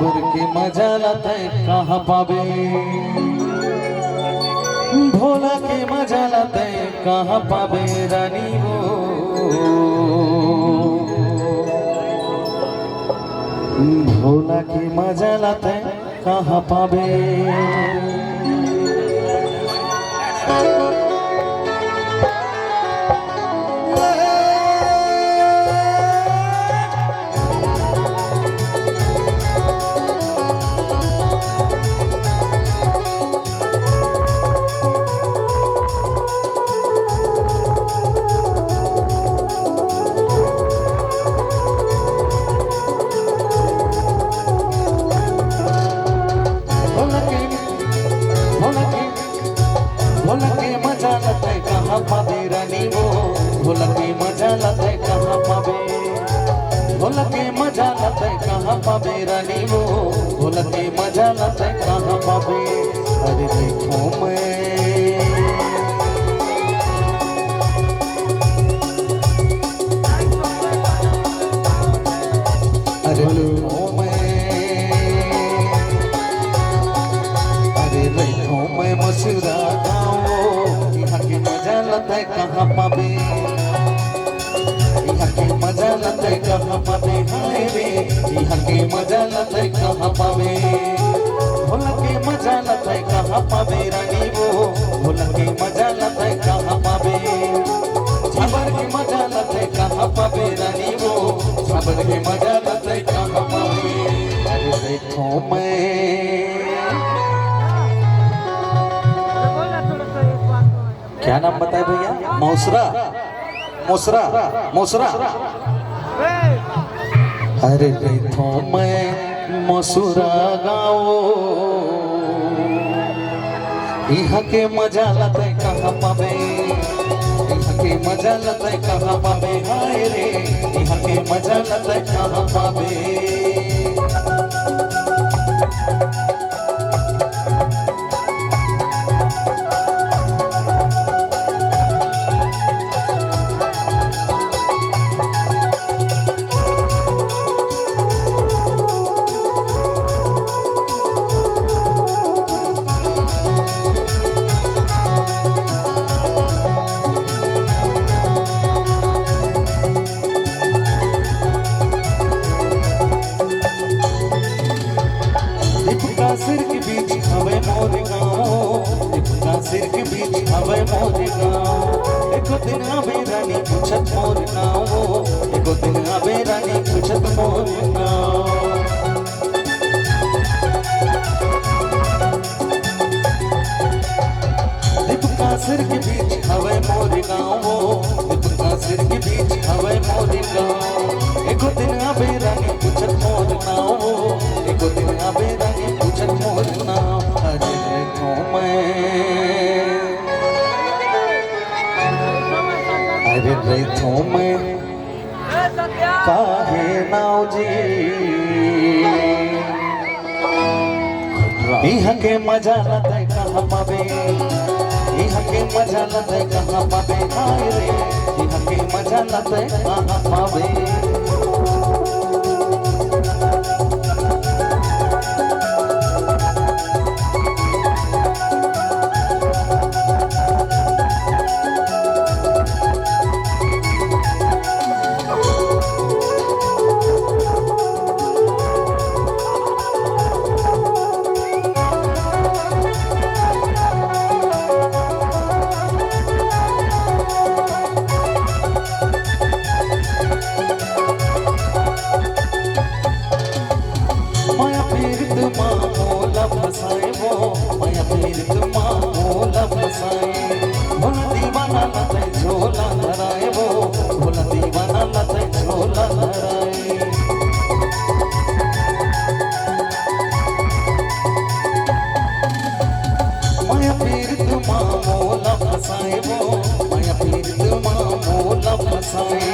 खबर के मजा लाते कहाँ पावे, भोला के मजा लाते कहाँ पावे रानी वो, भोला के मजा लाते कहाँ पावे। भोला के मजा लाते कहाँ पावे रानी वो, भोला के मजा लाते कहाँ पावे, भोला के मजा लाते कहाँ पावे रानी वो, भोला के मजा लाते कहाँ पावे। अरे देखो मैं अरे देखो मैं मसूरा गाँव, यहाँ के मजा लाते कहाँ पावे, यहाँ के मजा लाते कहाँ पावे, हाय रे यहाँ के मजा लाते कहाँ पावे, भोला के मजा लाते कहाँ पावे रानी वो, भोला के मजा लाते कहाँ पावे, छाबर के मजा लाते कहाँ पावे रानी वो, छाबर के मजा लाते कहाँ पावे। अरे देखो मैं क्या नाम बताए भैया, मौसरा मौसरा मौसरा। अरे देखो मैं मसूरा गाँव, यहाँ के मजा लाते कहाँ पावे, यहाँ के मजा लाते कहाँ पावे, हाय रे यहाँ के मजा लाते कहाँ पावे। सिर के बीच हवे मोर गाँव, इतना सिर के बीच हवे मोर गाँव, एको दिन आवे रानी पूछत मोर नाव, एको दिन आवे रानी पूछत मोर नाव। इतना सिर के बीच हवे मोर गाँव, इतना सिर के बीच हवे मोर गाँव, एको दिन आवे रानी पूछत मोर नाव, एको दिन आवे रानी पूछत मोर नाव। अरे देखो मैं अरे देखो मैं काहे नाव जी, यहाँ के मजा लाते कहाँ पावे, यहाँ के मजा लाते कहाँ पावे, हाय रे यहाँ के मजा लाते कहाँ पावे। माया पीड़ित माँ भोला फसाए, भोला दीवाना लते झोला धराए वो, भोला दीवाना लते झोला धराए। माया पीड़ित माँ भोला फसाए वो, माया पीड़ित माँ भोला फसाए,